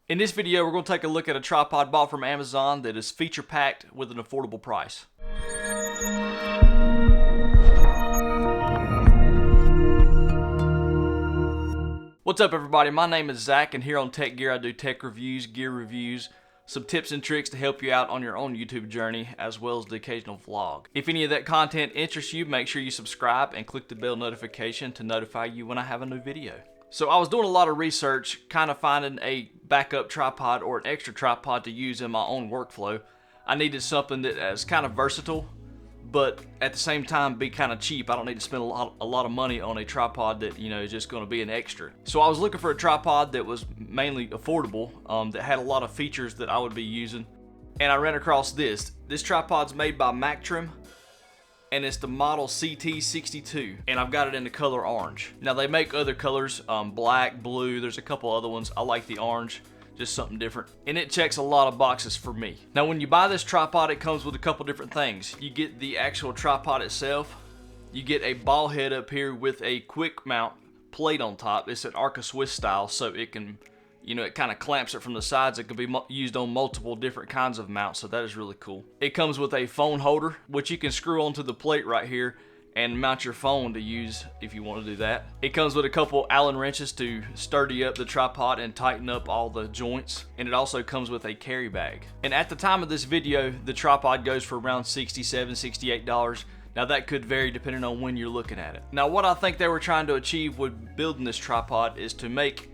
In this video, we're going to take a look at a tripod bought from Amazon that is feature packed with an affordable price. What's up everybody, my name is Zach and here on TechGear I do tech reviews, gear reviews, some tips and tricks to help you out on your own YouTube journey as well as the occasional vlog. If any of that content interests you, make sure you subscribe and click the bell notification to notify you when I have a new video. So I was doing a lot of research, kind of finding a backup tripod or an extra tripod to use in my own workflow. I needed something that is kind of versatile, but at the same time be kind of cheap. I don't need to spend a lot of money on a tripod that, you know, is just going to be an extra. So I was looking for a tripod that was mainly affordable, that had a lot of features that I would be using. And I ran across this. This tripod's made by Mactrem, and it's the model CT62, and I've got it in the color orange. Now they make other colors, black, blue, there's a couple other ones. I like the orange, just something different. And it checks a lot of boxes for me. Now when you buy this tripod, it comes with a couple different things. You get the actual tripod itself, you get a ball head up here with a quick mount plate on top. It's an Arca Swiss style, so it can, you know, it kind of clamps it from the sides. It can be used on multiple different kinds of mounts, so that is really cool. It comes with a phone holder, which you can screw onto the plate right here and mount your phone to use if you want to do that. It comes with a couple Allen wrenches to sturdy up the tripod and tighten up all the joints. And it also comes with a carry bag. And at the time of this video, the tripod goes for around $67, $68. Now that could vary depending on when you're looking at it. Now what I think they were trying to achieve with building this tripod is to make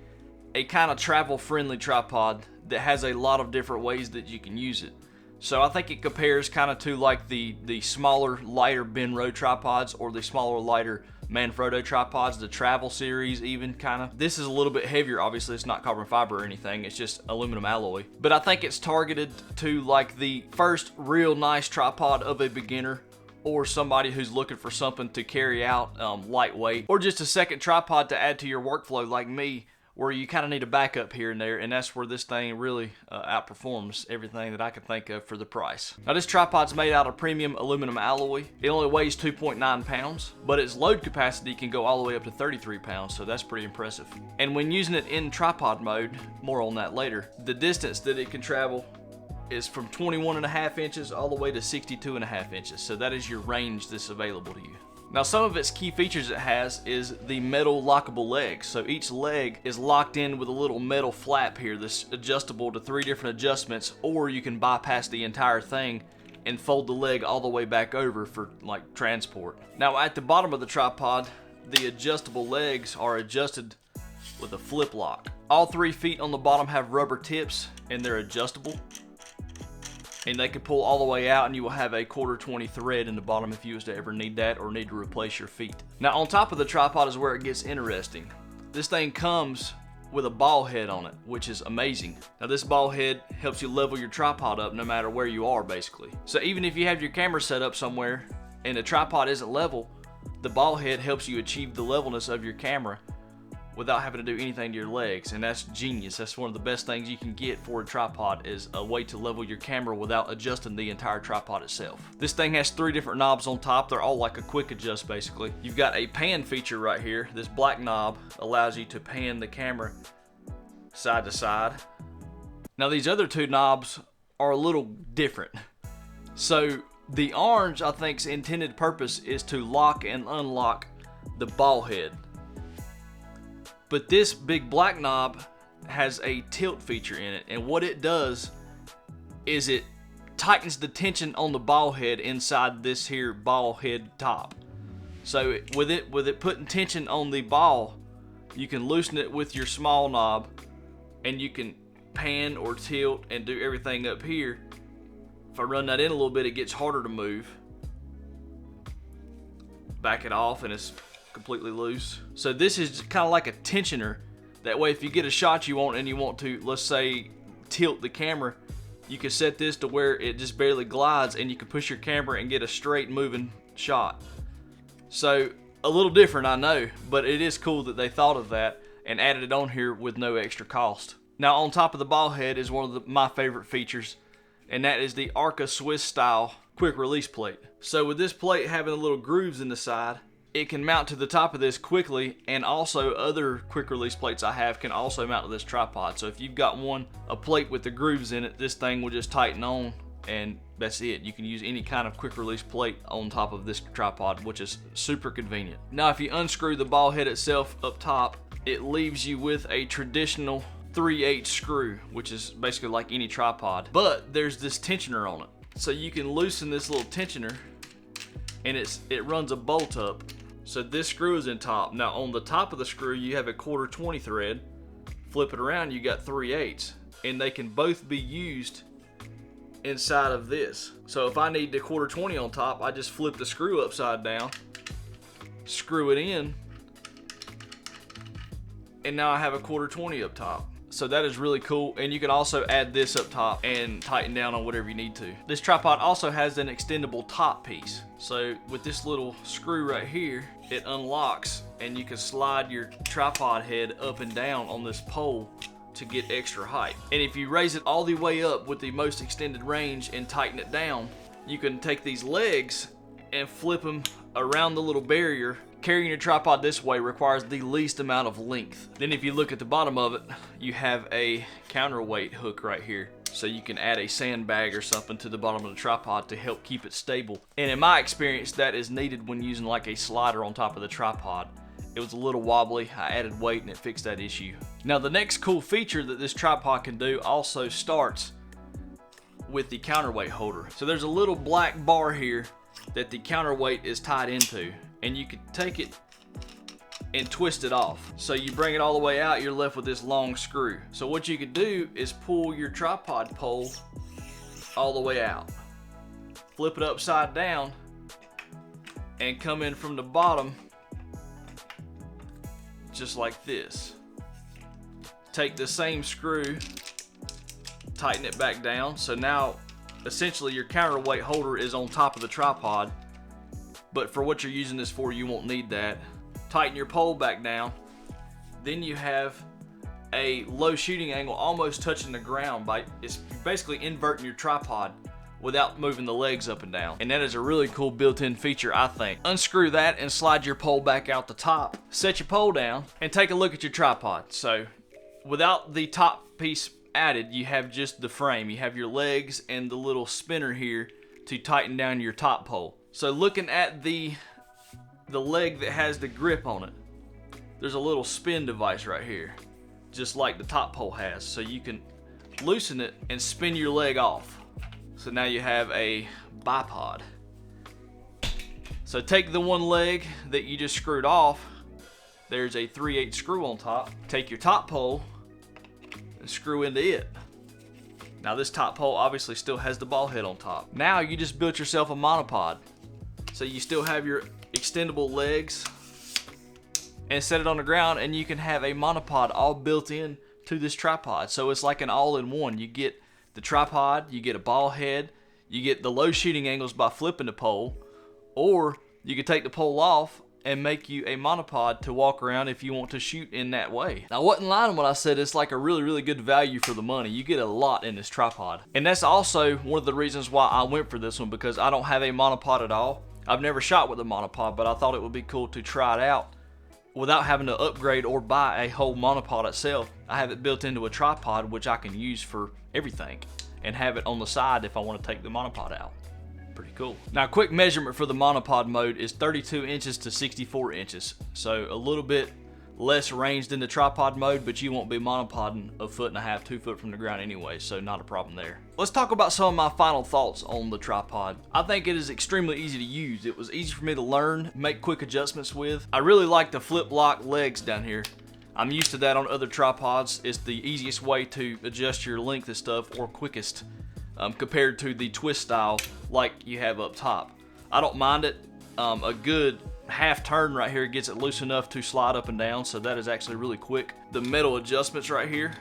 a kind of travel friendly tripod that has a lot of different ways that you can use it. So I think it compares kind of to like the smaller, lighter Benro tripods or the smaller, lighter Manfrotto tripods, the travel series even kind of. This is a little bit heavier, obviously it's not carbon fiber or anything, it's just aluminum alloy. But I think it's targeted to like the first real nice tripod of a beginner or somebody who's looking for something to carry out lightweight, or just a second tripod to add to your workflow like me, where you kind of need a backup here and there, and that's where this thing really outperforms everything that I can think of for the price. Now this tripod's made out of premium aluminum alloy. It only weighs 2.9 pounds, but its load capacity can go all the way up to 33 pounds, so that's pretty impressive. And when using it in tripod mode, more on that later, the distance that it can travel is from 21.5 inches all the way to 62.5 inches, so that is your range that's available to you. Now some of its key features it has is the metal lockable legs. So each leg is locked in with a little metal flap here that's adjustable to 3 different adjustments, or you can bypass the entire thing and fold the leg all the way back over for like transport. Now at the bottom of the tripod, the adjustable legs are adjusted with a flip lock. All 3 feet on the bottom have rubber tips and they're adjustable. And they can pull all the way out, and you will have a 1/4-20 thread in the bottom if you was to ever need that or need to replace your feet. Now on top of the tripod is where it gets interesting. This thing comes with a ball head on it, which is amazing. Now this ball head helps you level your tripod up no matter where you are basically. So even if you have your camera set up somewhere and the tripod isn't level, the ball head helps you achieve the levelness of your camera without having to do anything to your legs, and that's genius. That's one of the best things you can get for a tripod, is a way to level your camera without adjusting the entire tripod itself. This thing has 3 different knobs on top. They're all like a quick adjust basically. You've got a pan feature right here. This black knob allows you to pan the camera side to side. Now these other 2 knobs are a little different. So the orange, I think's intended purpose is to lock and unlock the ball head. But this big black knob has a tilt feature in it, and what it does is it tightens the tension on the ball head inside this here ball head top. So with it putting tension on the ball, you can loosen it with your small knob, and you can pan or tilt and do everything up here. If I run that in a little bit, it gets harder to move. Back it off and it's completely loose. So this is kind of like a tensioner. That way if you get a shot you want and you want to, let's say, tilt the camera, you can set this to where it just barely glides and you can push your camera and get a straight moving shot. So a little different, I know, but it is cool that they thought of that and added it on here with no extra cost. Now on top of the ball head is one of my favorite features, and that is the Arca Swiss style quick release plate. So with this plate having the little grooves in the side, it can mount to the top of this quickly, and also other quick release plates I have can also mount to this tripod. So if you've got a plate with the grooves in it, this thing will just tighten on, and that's it. You can use any kind of quick release plate on top of this tripod, which is super convenient. Now if you unscrew the ball head itself up top, it leaves you with a traditional 3/8 screw, which is basically like any tripod, but there's this tensioner on it. So you can loosen this little tensioner, and it runs a bolt up. So this screw is in top. Now on the top of the screw you have a 1/4 20 thread. Flip it around, you got 3/8, and they can both be used inside of this. So if I need the 1/4 20 on top, I just flip the screw upside down, screw it in, and now I have a 1/4 20 up top. So that is really cool, and you can also add this up top and tighten down on whatever you need to. This tripod also has an extendable top piece. So with this little screw right here, it unlocks, and you can slide your tripod head up and down on this pole to get extra height. And if you raise it all the way up with the most extended range and tighten it down, you can take these legs and flip them around the little barrier. Carrying your tripod this way requires the least amount of length. Then if you look at the bottom of it, you have a counterweight hook right here. So you can add a sandbag or something to the bottom of the tripod to help keep it stable. And in my experience, that is needed when using like a slider on top of the tripod. It was a little wobbly, I added weight and it fixed that issue. Now the next cool feature that this tripod can do also starts with the counterweight holder. So there's a little black bar here that the counterweight is tied into, and you can take it and twist it off. So you bring it all the way out, you're left with this long screw. So what you could do is pull your tripod pole all the way out, flip it upside down, and come in from the bottom just like this. Take the same screw, tighten it back down. So now essentially your counterweight holder is on top of the tripod, but for what you're using this for, you won't need that. Tighten your pole back down. Then you have a low shooting angle almost touching the ground. It's basically inverting your tripod without moving the legs up and down. And that is a really cool built-in feature, I think. Unscrew that and slide your pole back out the top. Set your pole down and take a look at your tripod. So without the top piece added, you have just the frame. You have your legs and the little spinner here to tighten down your top pole. So looking at the leg that has the grip on it, there's a little spin device right here, just like the top pole has. So you can loosen it and spin your leg off. So now you have a bipod. So take the one leg that you just screwed off, there's a 3/8 screw on top. Take your top pole and screw into it. Now this top pole obviously still has the ball head on top. Now you just built yourself a monopod. So you still have your extendable legs, and set it on the ground, and you can have a monopod all built in to this tripod. So it's like an all-in-one. You get the tripod, you get a ball head, you get the low shooting angles by flipping the pole, or you can take the pole off and make you a monopod to walk around if you want to shoot in that way. Now, I wasn't lying when I said it's like a really, really good value for the money. You get a lot in this tripod. And that's also one of the reasons why I went for this one, because I don't have a monopod at all. I've never shot with a monopod, but I thought it would be cool to try it out without having to upgrade or buy a whole monopod itself. I have it built into a tripod, which I can use for everything, and have it on the side if I want to take the monopod out. Pretty cool. Now, quick measurement for the monopod mode is 32 inches to 64 inches. So a little bit less range than the tripod mode, but you won't be monopodding 1.5 2 foot from the ground anyway, so not a problem there. Let's talk about some of my final thoughts on the tripod. I think it is extremely easy to use. It was easy for me to learn, make quick adjustments with. I really like the flip lock legs down here. I'm used to that on other tripods. It's the easiest way to adjust your length and stuff, or quickest, compared to the twist style like you have up top. I don't mind it. A good half turn right here gets it loose enough to slide up and down, so that is actually really quick. The metal adjustments right here,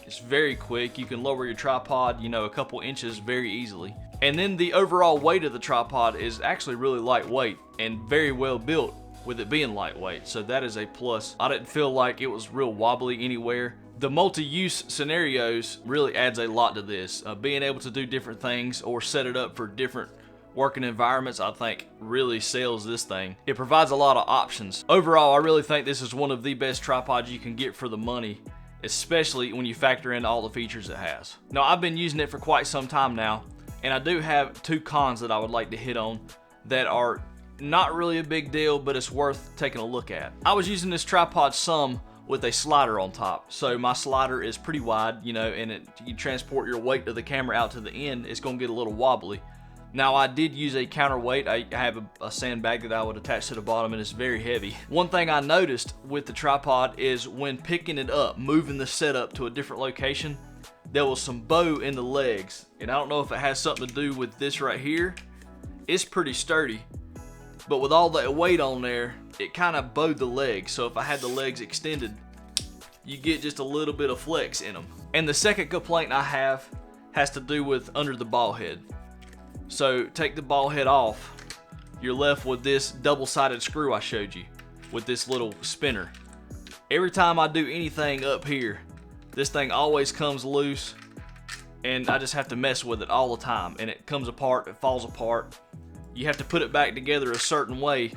it's very quick. You can lower your tripod, a couple inches very easily. And then the overall weight of the tripod is actually really lightweight and very well built with it being lightweight, so that is a plus. I didn't feel like it was real wobbly anywhere. The multi-use scenarios really adds a lot to this. Being able to do different things or set it up for different working environments, I think really sells this thing. It provides a lot of options. Overall, I really think this is one of the best tripods you can get for the money, especially when you factor in all the features it has. Now, I've been using it for quite some time now, and I do have 2 cons that I would like to hit on that are not really a big deal, but it's worth taking a look at. I was using this tripod some with a slider on top. So my slider is pretty wide, you know, and you transport your weight of the camera out to the end, it's gonna get a little wobbly. Now, I did use a counterweight. I have a sandbag that I would attach to the bottom, and it's very heavy. One thing I noticed with the tripod is when picking it up, moving the setup to a different location, there was some bow in the legs. And I don't know if it has something to do with this right here. It's pretty sturdy, but with all that weight on there, it kind of bowed the legs. So if I had the legs extended, you get just a little bit of flex in them. And the second complaint I have has to do with under the ball head. So take the ball head off, you're left with this double-sided screw I showed you with this little spinner. Every time I do anything up here, this thing always comes loose, and I just have to mess with it all the time, and it comes apart, it falls apart. You have to put it back together a certain way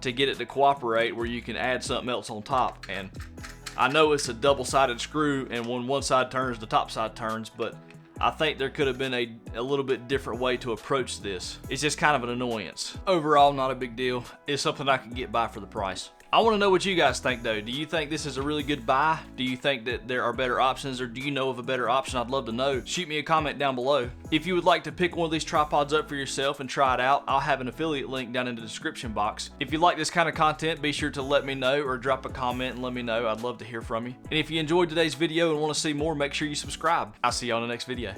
to get it to cooperate where you can add something else on top. And I know it's a double-sided screw, and when one side turns, the top side turns, but I think there could have been a little bit different way to approach this. It's just kind of an annoyance. Overall, not a big deal. It's something I can get by for the price. I want to know what you guys think though. Do you think this is a really good buy? Do you think that there are better options, or do you know of a better option? I'd love to know. Shoot me a comment down below. If you would like to pick one of these tripods up for yourself and try it out, I'll have an affiliate link down in the description box. If you like this kind of content, be sure to let me know or drop a comment and let me know. I'd love to hear from you. And if you enjoyed today's video and want to see more, make sure you subscribe. I'll see you on the next video.